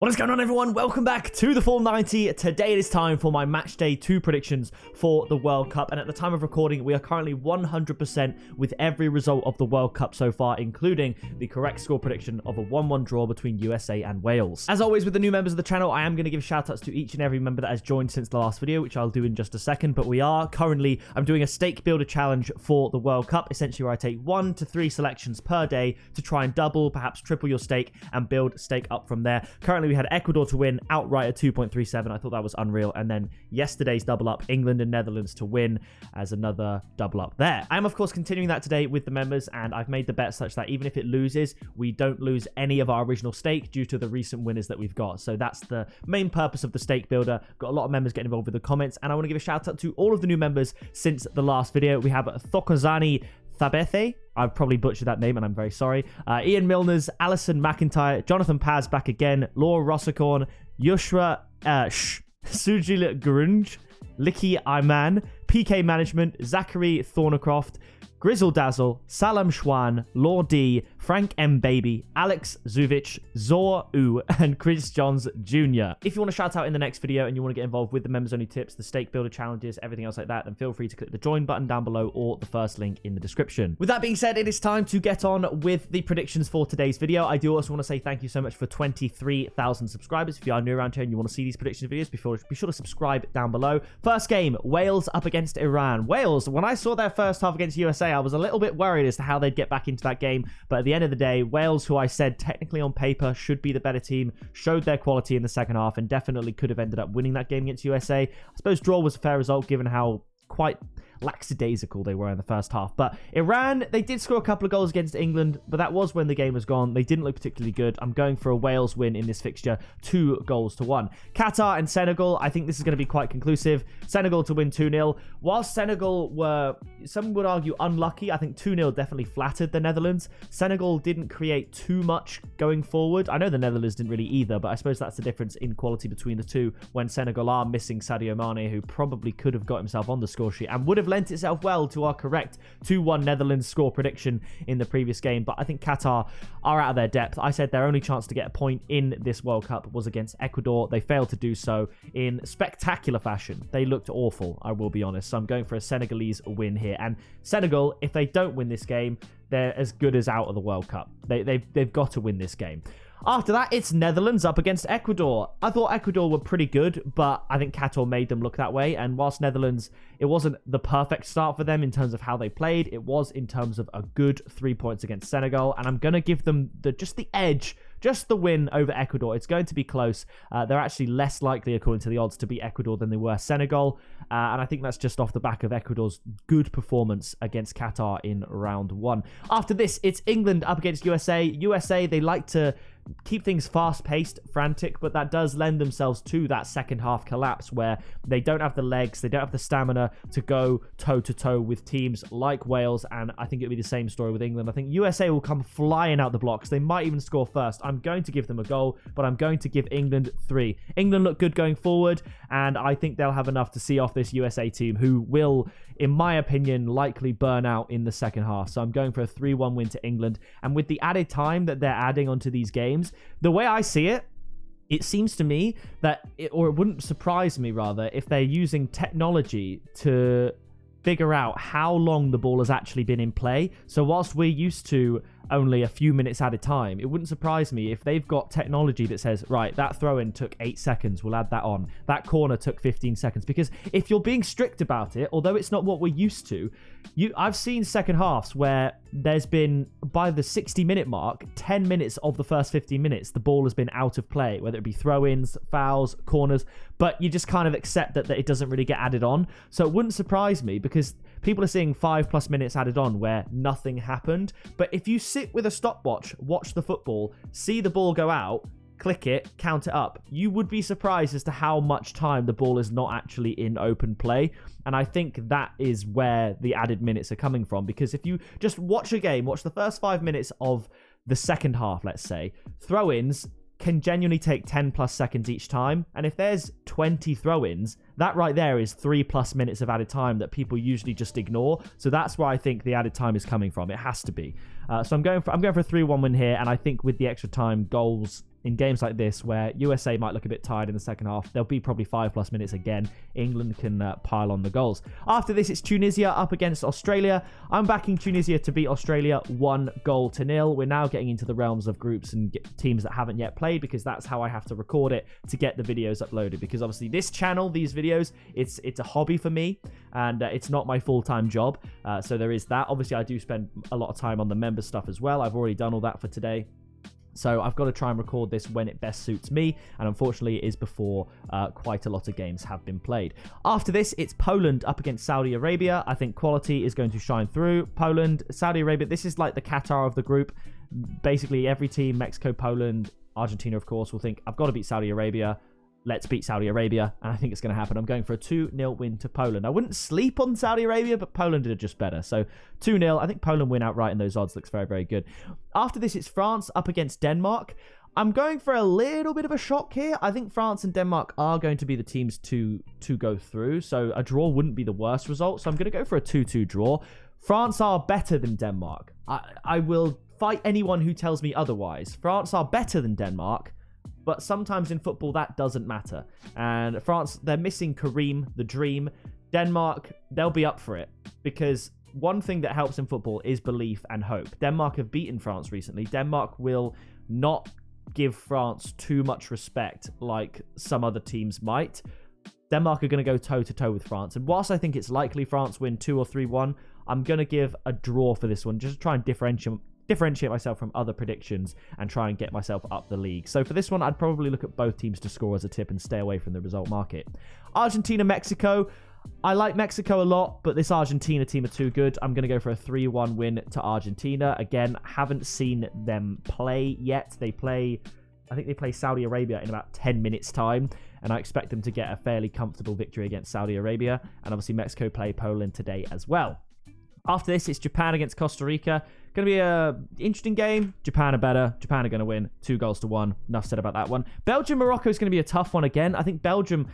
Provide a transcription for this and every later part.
What is going on, everyone? Welcome back to the Full 90. Today it is time for my Matchday 2 predictions for the World Cup. And at the time of recording, we are currently 100% with every result of the World Cup so far, including the correct score prediction of a 1-1 draw between USA and Wales. As always, with the new members of the channel, I am going to give shout-outs to each and every member that has joined since the last video, which I'll do in just a second. But I'm doing a stake builder challenge for the World Cup, essentially where I take 1 to 3 selections per day to try and double, perhaps triple your stake and build stake up from there. Currently, we had Ecuador to win outright at 2.37. I thought that was unreal. And then yesterday's double up, England and Netherlands to win as another double up there. I am, of course, continuing that today with the members, and I've made the bet such that even if it loses, we don't lose any of our original stake due to the recent winners that we've got. So that's the main purpose of the stake builder. Got a lot of members getting involved with the comments, and I want to give a shout out to all of the new members since the last video. We have Thokozani Thabethe. I've probably butchered that name, and I'm very sorry. Ian Milners, Alison McIntyre, Jonathan Paz back again, Laura Rossicorn, Yushra Sujil Grunge, Licky Iman, PK Management, Zachary Thornacroft, Grizzle Dazzle, Salam Schwan, Law D, Frank M. Baby, Alex Zuvich, Zor U, and Chris Johns Jr. If you want to shout out in the next video and you want to get involved with the members only tips, the stake builder challenges, everything else like that, then feel free to click the join button down below or the first link in the description. With that being said, it is time to get on with the predictions for today's video. I do also want to say thank you so much for 23,000 subscribers. If you are new around here and you want to see these prediction videos, be sure to subscribe down below. First game, Wales up against Iran. Wales, when I saw their first half against USA, I was a little bit worried as to how they'd get back into that game, but at the end of the day, Wales, who I said technically on paper should be the better team, showed their quality in the second half and definitely could have ended up winning that game against USA. I suppose draw was a fair result given how quite lackadaisical they were in the first half. But Iran, they did score a couple of goals against England, but that was when the game was gone. They didn't look particularly good. I'm going for a Wales win in this fixture, 2-1. Qatar and Senegal, I think this is going to be quite conclusive. Senegal to win 2-0. Whilst Senegal were, some would argue, unlucky, I think 2-0 definitely flattered the Netherlands. Senegal didn't create too much going forward. I know the Netherlands didn't really either, but I suppose that's the difference in quality between the two when Senegal are missing Sadio Mane, who probably could have got himself on the score sheet and would have lent itself well to our correct 2-1 Netherlands score prediction in the previous game. But I think Qatar are out of their depth. I said their only chance to get a point in this World Cup was against Ecuador. They failed to do so in spectacular fashion. They looked awful, I will be honest. So I'm going for a Senegalese win here. And Senegal, if they don't win this game, they're as good as out of the World Cup. They've got to win this game. After that, it's Netherlands up against Ecuador. I thought Ecuador were pretty good, but I think Qatar made them look that way. And whilst Netherlands, it wasn't the perfect start for them in terms of how they played, it was in terms of a good 3 points against Senegal. And I'm going to give them just the edge, just the win over Ecuador. It's going to be close. They're actually less likely, according to the odds, to beat Ecuador than they were Senegal. And I think that's just off the back of Ecuador's good performance against Qatar in round 1. After this, it's England up against USA. USA, they like to keep things fast-paced, frantic, but that does lend themselves to that second half collapse where they don't have the legs, they don't have the stamina to go toe-to-toe with teams like Wales, and I think it'll be the same story with England. I think USA will come flying out the blocks. They might even score first. I'm going to give them a goal, but I'm going to give England 3. England look good going forward, and I think they'll have enough to see off this USA team, who will, in my opinion, likely burn out in the second half. So I'm going for a 3-1 win to England, and with the added time that they're adding onto these games, the way I see it, it seems to me that, it wouldn't surprise me rather, if they're using technology to figure out how long the ball has actually been in play. So whilst we're used to only a few minutes at a time, it wouldn't surprise me if they've got technology that says, right, that throw-in took 8 seconds, we'll add that on. That corner took 15 seconds. Because if you're being strict about it, although it's not what we're used to, I've seen second halves where there's been, by the 60-minute mark, 10 minutes of the first 15 minutes, the ball has been out of play, whether it be throw-ins, fouls, corners, but you just kind of accept that it doesn't really get added on. So it wouldn't surprise me because people are seeing 5+ minutes added on where nothing happened. But if you sit with a stopwatch, watch the football, see the ball go out, click it, count it up, you would be surprised as to how much time the ball is not actually in open play. And I think that is where the added minutes are coming from. Because if you just watch a game, watch the first 5 minutes of the second half, let's say, throw-ins can genuinely take 10+ seconds each time. And if there's 20 throw-ins, that right there is 3+ minutes of added time that people usually just ignore. So that's where I think the added time is coming from. It has to be. So I'm going for a 3-1 win here. And I think with the extra time, goals in games like this where USA might look a bit tired in the second half, there'll be probably 5+ minutes again. England can pile on the goals. After this, it's Tunisia up against Australia. I'm backing Tunisia to beat Australia 1-0. We're now getting into the realms of groups and teams that haven't yet played, because that's how I have to record it to get the videos uploaded. Because obviously this channel, these videos, it's a hobby for me, and it's not my full-time job. So there is that. Obviously, I do spend a lot of time on the member stuff as well. I've already done all that for today. So I've got to try and record this when it best suits me. And unfortunately, it is before quite a lot of games have been played. After this, it's Poland up against Saudi Arabia. I think quality is going to shine through. Poland, Saudi Arabia, this is like the Qatar of the group. Basically, every team, Mexico, Poland, Argentina, of course, will think, I've got to beat Saudi Arabia. Let's beat Saudi Arabia, and I think it's going to happen. I'm going for a 2-0 win to Poland. I wouldn't sleep on Saudi Arabia, but Poland did just better. So 2-0. I think Poland win outright, and those odds looks very, very good. After this, it's France up against Denmark. I'm going for a little bit of a shock here. I think France and Denmark are going to be the teams to go through, so a draw wouldn't be the worst result. So I'm going to go for a 2-2 draw. France are better than Denmark. I will fight anyone who tells me otherwise. France are better than Denmark. But sometimes in football, that doesn't matter. And France, they're missing Karim, the dream. Denmark, they'll be up for it. Because one thing that helps in football is belief and hope. Denmark have beaten France recently. Denmark will not give France too much respect like some other teams might. Denmark are going to go toe-to-toe with France. And whilst I think it's likely France win 2 or 3-1, I'm going to give a draw for this one, just to try and differentiate myself from other predictions and try and get myself up the league. So for this one, I'd probably look at both teams to score as a tip and stay away from the result market. Argentina, Mexico. I like Mexico a lot, but this Argentina team are too good. I'm going to go for a 3-1 win to Argentina. Again, haven't seen them play yet. I think they play Saudi Arabia in about 10 minutes time, and I expect them to get a fairly comfortable victory against Saudi Arabia. And obviously Mexico play Poland today as well. After this, it's Japan against Costa Rica. Going to be an interesting game. Japan are better. Japan are going to win 2-1. Enough said about that one. Belgium, Morocco is going to be a tough one again. I think Belgium,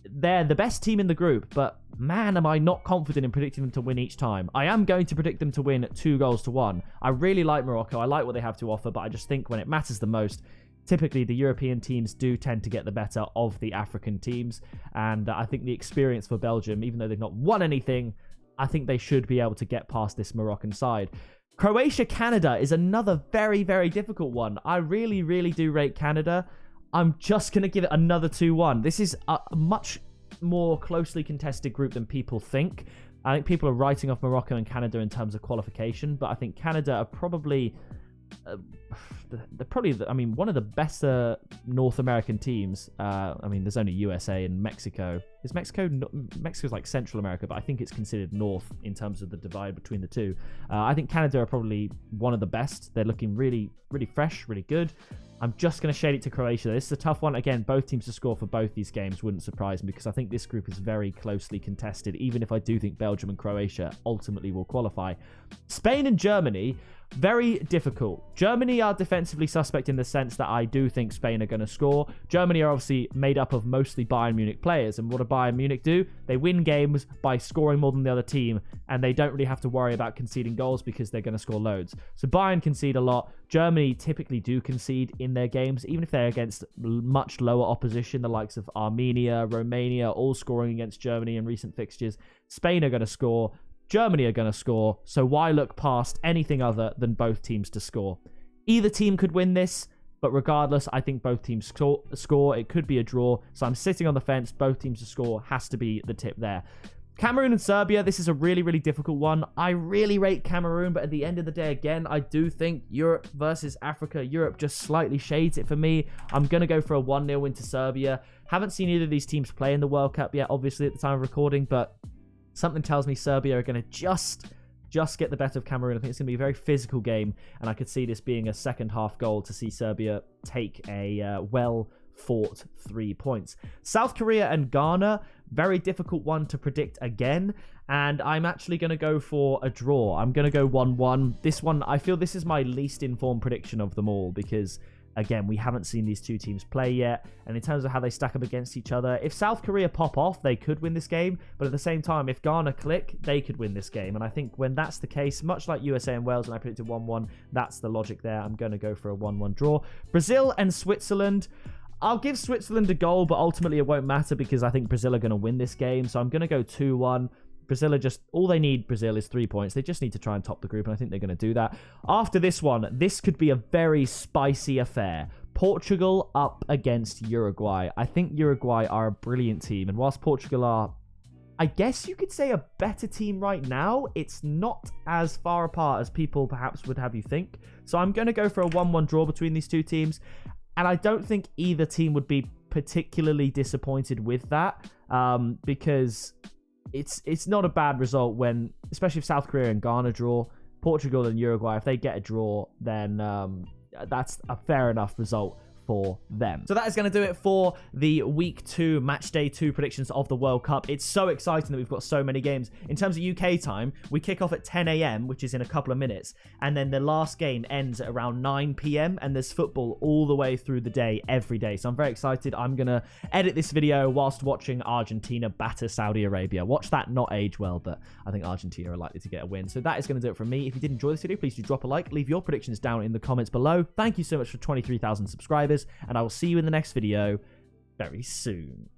they're the best team in the group, but man, am I not confident in predicting them to win each time. I am going to predict them to win 2-1. I really like Morocco. I like what they have to offer, but I just think when it matters the most, typically the European teams do tend to get the better of the African teams. And I think the experience for Belgium, even though they've not won anything, I think they should be able to get past this Moroccan side. Croatia, Canada is another very, very difficult one. I really, really do rate Canada. I'm just going to give it another 2-1. This is a much more closely contested group than people think. I think people are writing off Morocco and Canada in terms of qualification, but I think Canada are probably... one of the best North American teams. There's only USA and Mexico. Mexico's like Central America, but I think it's considered North in terms of the divide between the two. I think Canada are probably one of the best. They're looking really, really fresh, really good. I'm just going to shade it to Croatia. This is a tough one. Again, both teams to score for both these games wouldn't surprise me, because I think this group is very closely contested, even if I do think Belgium and Croatia ultimately will qualify. Spain and Germany, very difficult. Germany are defensively suspect in the sense that I do think Spain are going to score. Germany are obviously made up of mostly Bayern Munich players, and what do Bayern Munich do? They win games by scoring more than the other team, and they don't really have to worry about conceding goals because they're going to score loads. So Bayern concede a lot. Germany typically do concede in their games, even if they're against much lower opposition, the likes of Armenia, Romania, all scoring against Germany in recent fixtures. Spain are going to score. Germany are going to score, so why look past anything other than both teams to score? Either team could win this, but regardless, I think both teams score. It could be a draw, so I'm sitting on the fence. Both teams to score has to be the tip there. Cameroon and Serbia, this is a really, really difficult one. I really rate Cameroon, but at the end of the day, again, I do think Europe versus Africa, Europe just slightly shades it for me. I'm going to go for a 1-0 win to Serbia. Haven't seen either of these teams play in the World Cup yet, obviously, at the time of recording, but something tells me Serbia are going to just get the better of Cameroon. I think it's going to be a very physical game, and I could see this being a second half goal to see Serbia take a well-fought 3 points. South Korea and Ghana, very difficult one to predict again, and I'm actually going to go for a draw. I'm going to go 1-1. This one, I feel this is my least informed prediction of them all, because Again, we haven't seen these two teams play yet. And in terms of how they stack up against each other, if South Korea pop off, they could win this game. But at the same time, if Ghana click, they could win this game. And I think when that's the case, much like USA and Wales, and I predicted 1-1, that's the logic there. I'm going to go for a 1-1 draw. Brazil and Switzerland. I'll give Switzerland a goal, but ultimately it won't matter because I think Brazil are going to win this game. So I'm going to go 2-1. Brazil are just, all they need, Brazil, is 3 points. They just need to try and top the group, and I think they're going to do that. After this one, this could be a very spicy affair. Portugal up against Uruguay. I think Uruguay are a brilliant team, and whilst Portugal are, I guess you could say, a better team right now, it's not as far apart as people perhaps would have you think. So I'm going to go for a 1-1 draw between these two teams, and I don't think either team would be particularly disappointed with that, because it's not a bad result when, especially if South Korea and Ghana draw, Portugal and Uruguay, if they get a draw, then that's a fair enough result for them. So that is going to do it for the week 2 match day 2 predictions of the World Cup. It's so exciting that we've got so many games. In terms of UK time, we kick off at 10 a.m, which is in a couple of minutes, and then the last game ends at around 9 p.m, and there's football all the way through the day, every day. So I'm very excited. I'm going to edit this video whilst watching Argentina batter Saudi Arabia. Watch that not age well, but I think Argentina are likely to get a win. So that is going to do it from me. If you did enjoy this video, please do drop a like, leave your predictions down in the comments below. Thank you so much for 23,000 subscribers, and I will see you in the next video very soon.